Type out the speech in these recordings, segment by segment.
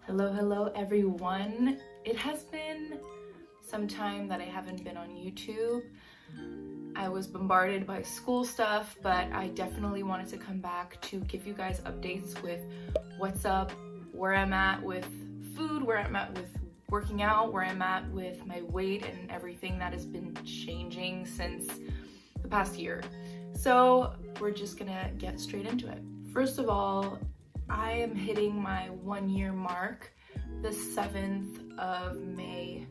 Hello everyone. It has been some time that I haven't been on YouTube. I was bombarded by school stuff, but I definitely wanted to come back to give you guys updates with what's up, where I'm at with food, where I'm at with working out, where I'm at with my weight and everything that has been changing since the past year. So we're just gonna get straight into it. First of all, I am hitting my 1 year mark the 7th of May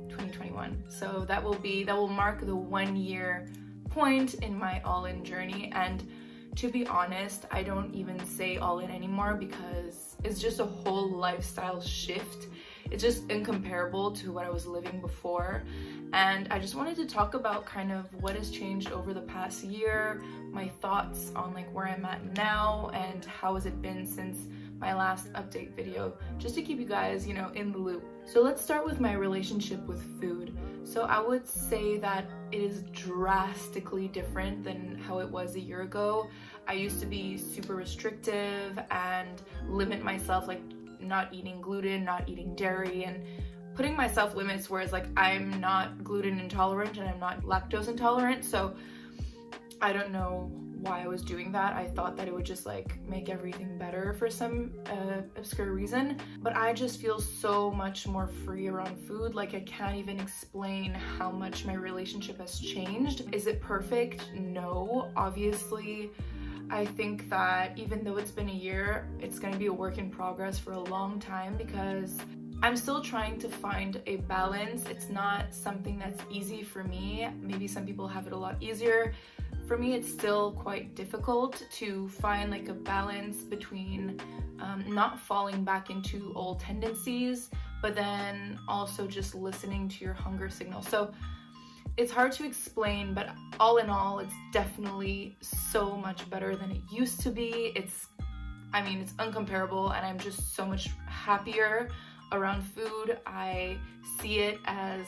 2021. So that will mark the 1 year point in my all-in journey. And to be honest, I don't even say all in anymore because it's just a whole lifestyle shift. It's just incomparable to what I was living before. And I just wanted to talk about kind of what has changed over the past year, my thoughts on like where I'm at now and how has it been since my last update video, just to keep you guys, in the loop. So let's start with my relationship with food. So I would say that it is drastically different than how it was a year ago. I used to be super restrictive and limit myself, like not eating gluten, not eating dairy, and putting myself limits, whereas like I'm not gluten intolerant and I'm not lactose intolerant. So I don't know why I was doing that. I thought that it would just like make everything better for some obscure reason, but I just feel so much more free around food. Like I can't even explain how much my relationship has changed. Is it perfect? No, obviously. I think that even though it's been a year, it's going to be a work in progress for a long time because I'm still trying to find a balance. It's not something that's easy for me. Maybe some people have it a lot easier. For me, it's still quite difficult to find like a balance between not falling back into old tendencies, but then also just listening to your hunger signal. So it's hard to explain, but all in all, it's definitely so much better than it used to be. It's uncomparable, and I'm just so much happier around food. I see it as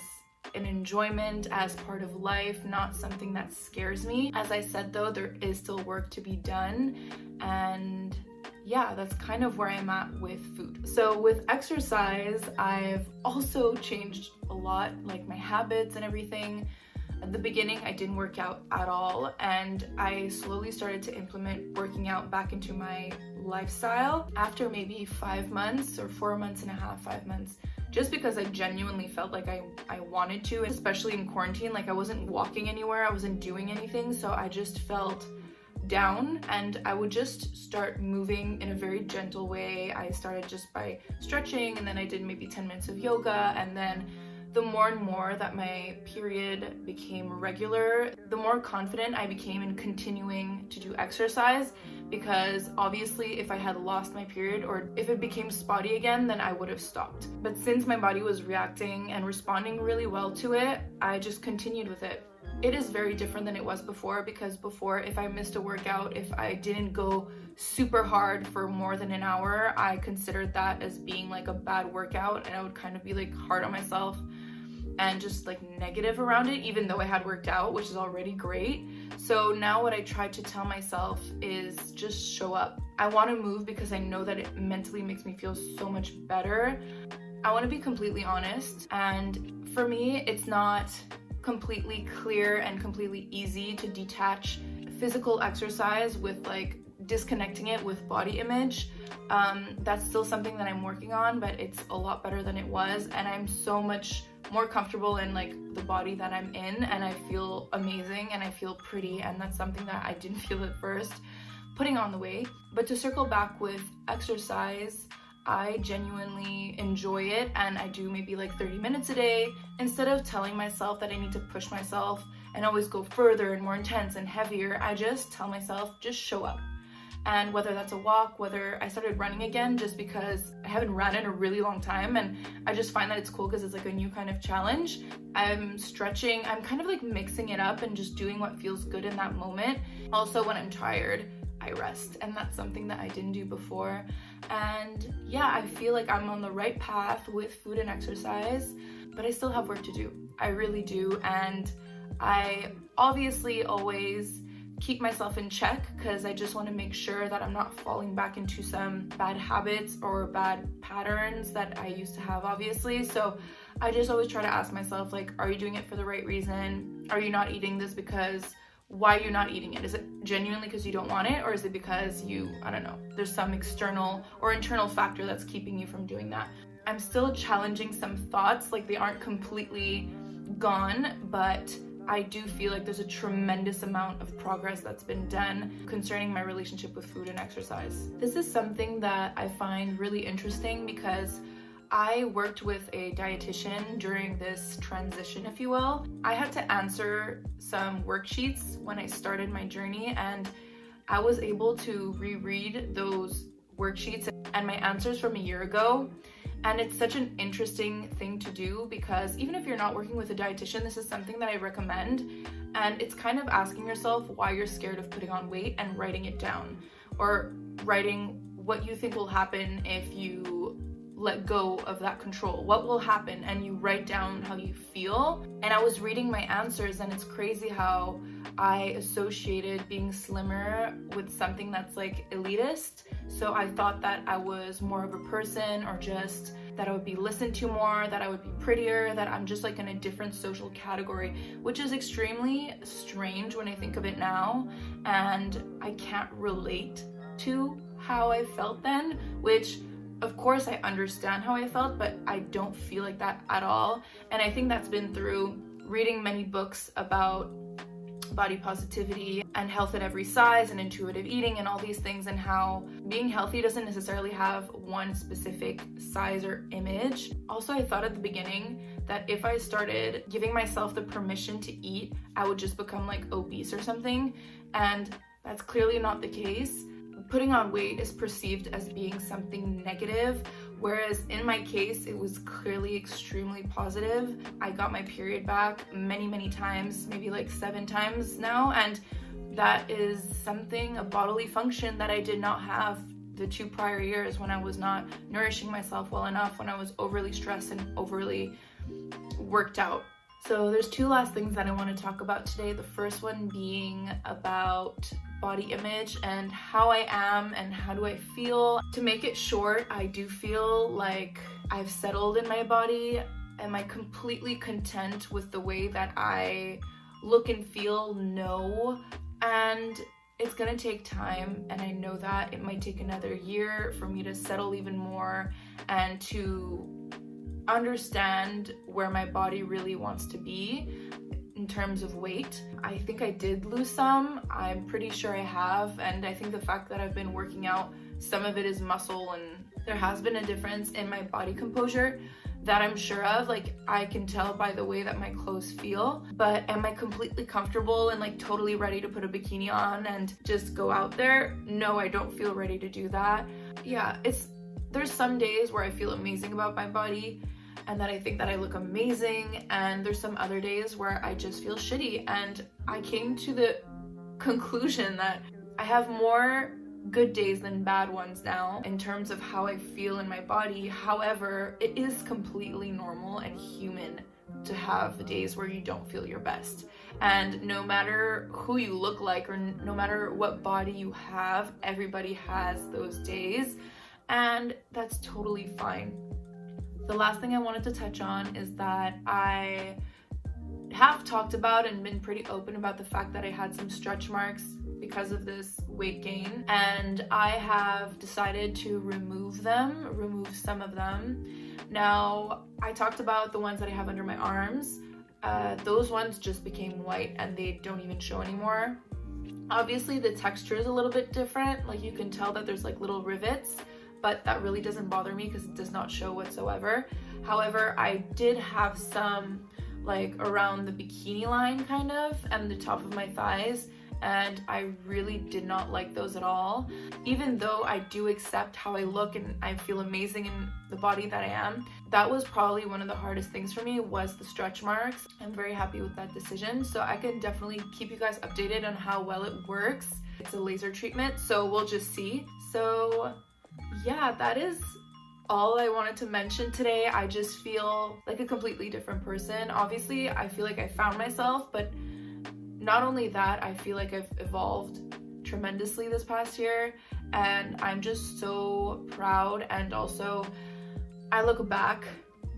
an enjoyment, as part of life, not something that scares me. As I said though, there is still work to be done, and yeah, that's kind of where I'm at with food. So with exercise, I've also changed a lot, like my habits and everything. At the beginning, I didn't work out at all, and I slowly started to implement working out back into my lifestyle after maybe 5 months or 4 months and a half, 5 months, just because I genuinely felt like I wanted to, especially in quarantine. Like I wasn't walking anywhere, I wasn't doing anything, so I just felt down, and I would just start moving in a very gentle way. I started just by stretching, and then I did maybe 10 minutes of yoga, and then the more and more that my period became regular, the more confident I became in continuing to do exercise, because obviously if I had lost my period or if it became spotty again, then I would have stopped. But since my body was reacting and responding really well to it, I just continued with it. It is very different than it was before, because before, if I missed a workout, if I didn't go super hard for more than an hour, I considered that as being like a bad workout, and I would kind of be like hard on myself and just like negative around it, even though I had worked out, which is already great. So now what I try to tell myself is just show up. I want to move because I know that it mentally makes me feel so much better. I want to be completely honest, and for me, it's not completely clear and completely easy to detach physical exercise with like disconnecting it with body image. That's still something that I'm working on, but it's a lot better than it was, and I'm so much more comfortable in like the body that I'm in, and I feel amazing and I feel pretty, and that's something that I didn't feel at first putting on the weight. But to circle back with exercise, I genuinely enjoy it, and I do maybe like 30 minutes a day. Instead of telling myself that I need to push myself and always go further and more intense and heavier, I just tell myself, just show up. And whether that's a walk, whether I started running again just because I haven't run in a really long time, and I just find that it's cool because it's like a new kind of challenge. I'm stretching, I'm kind of like mixing it up and just doing what feels good in that moment. Also, when I'm tired, I rest, and that's something that I didn't do before. And yeah, I feel like I'm on the right path with food and exercise, but I still have work to do. I really do, and I obviously always keep myself in check because I just want to make sure that I'm not falling back into some bad habits or bad patterns that I used to have, obviously. So I just always try to ask myself, like, are you doing it for the right reason? Are you not eating this because why are you not eating it? Is it genuinely because you don't want it, or is it because you, I don't know, there's some external or internal factor that's keeping you from doing that? I'm still challenging some thoughts, like they aren't completely gone, but I do feel like there's a tremendous amount of progress that's been done concerning my relationship with food and exercise. This is something that I find really interesting because I worked with a dietitian during this transition, if you will. I had to answer some worksheets when I started my journey, and I was able to reread those worksheets and my answers from a year ago. And it's such an interesting thing to do because even if you're not working with a dietitian, this is something that I recommend. And it's kind of asking yourself why you're scared of putting on weight and writing it down, or writing what you think will happen if you let go of that control. What will happen? And you write down how you feel. And I was reading my answers, and it's crazy how I associated being slimmer with something that's like elitist. So I thought that I was more of a person, or just that I would be listened to more, that I would be prettier, that I'm just like in a different social category, which is extremely strange when I think of it now. And I can't relate to how I felt then, which of course I understand how I felt, but I don't feel like that at all. And I think that's been through reading many books about body positivity and health at every size and intuitive eating and all these things, and how being healthy doesn't necessarily have one specific size or image. Also, I thought at the beginning that if I started giving myself the permission to eat, I would just become like obese or something, and that's clearly not the case. Putting on weight is perceived as being something negative, whereas in my case, it was clearly extremely positive. I got my period back many times, maybe like 7 times now, and that is something, a bodily function that I did not have the 2 prior years when I was not nourishing myself well enough, when I was overly stressed and overly worked out. So there's 2 last things that I want to talk about today. The first one being about body image and how I am and how do I feel. To make it short, I do feel like I've settled in my body. Am I completely content with the way that I look and feel? No. And it's gonna take time, and I know that it might take another year for me to settle even more and to understand where my body really wants to be in terms of weight. I think I did lose some. I'm pretty sure I have, and I think the fact that I've been working out, some of it is muscle, and there has been a difference in my body composure that I'm sure of. Like, I can tell by the way that my clothes feel. But am I completely comfortable and like totally ready to put a bikini on and just go out there? No, I don't feel ready to do that. Yeah, there's some days where I feel amazing about my body and that I think that I look amazing, and there's some other days where I just feel shitty. And I came to the conclusion that I have more good days than bad ones now in terms of how I feel in my body. However, it is completely normal and human to have days where you don't feel your best. And no matter who you look like, or no matter what body you have, everybody has those days, and that's totally fine. The last thing I wanted to touch on is that I have talked about and been pretty open about the fact that I had some stretch marks because of this weight gain, and I have decided to remove some of them. Now, I talked about the ones that I have under my arms. Those ones just became white and they don't even show anymore. Obviously, the texture is a little bit different. Like, you can tell that there's like little rivets, but that really doesn't bother me because it does not show whatsoever. However, I did have some like around the bikini line kind of, and the top of my thighs, and I really did not like those at all. Even though I do accept how I look and I feel amazing in the body that I am, that was probably one of the hardest things for me, was the stretch marks. I'm very happy with that decision, so I can definitely keep you guys updated on how well it works. It's a laser treatment, so we'll just see. So yeah, that is all I wanted to mention today. I just feel like a completely different person. Obviously, I feel like I found myself, but not only that, I feel like I've evolved tremendously this past year, and I'm just so proud. And also I look back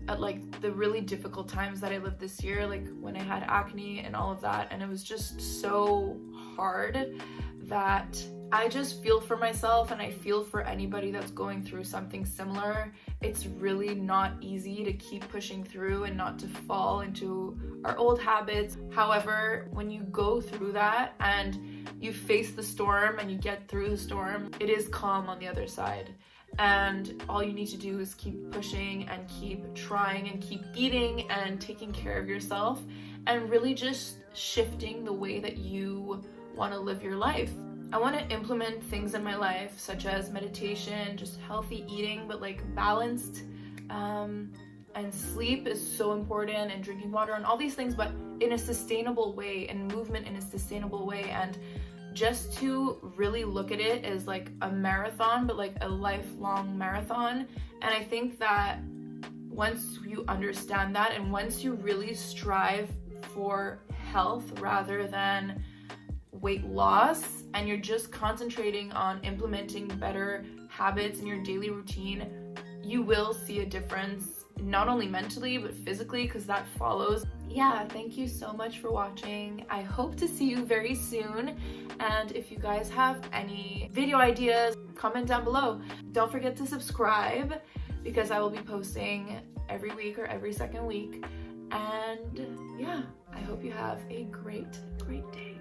at like the really difficult times that I lived this year, like when I had acne and all of that, and it was just so hard that I just feel for myself, and I feel for anybody that's going through something similar. It's really not easy to keep pushing through and not to fall into our old habits. However, when you go through that and you face the storm and you get through the storm, it is calm on the other side. And all you need to do is keep pushing and keep trying and keep eating and taking care of yourself, and really just shifting the way that you want to live your life. I want to implement things in my life such as meditation, just healthy eating, but like balanced, and sleep is so important, and drinking water and all these things, but in a sustainable way, and movement in a sustainable way, and just to really look at it as like a marathon, but like a lifelong marathon. And I think that once you understand that, and once you really strive for health rather than weight loss, and you're just concentrating on implementing better habits in your daily routine, you will see a difference, not only mentally but physically, because that follows. Yeah, thank you so much for watching. I hope to see you very soon, and if you guys have any video ideas, comment down below. Don't forget to subscribe, because I will be posting every week or every second week. And yeah, I hope you have a great day.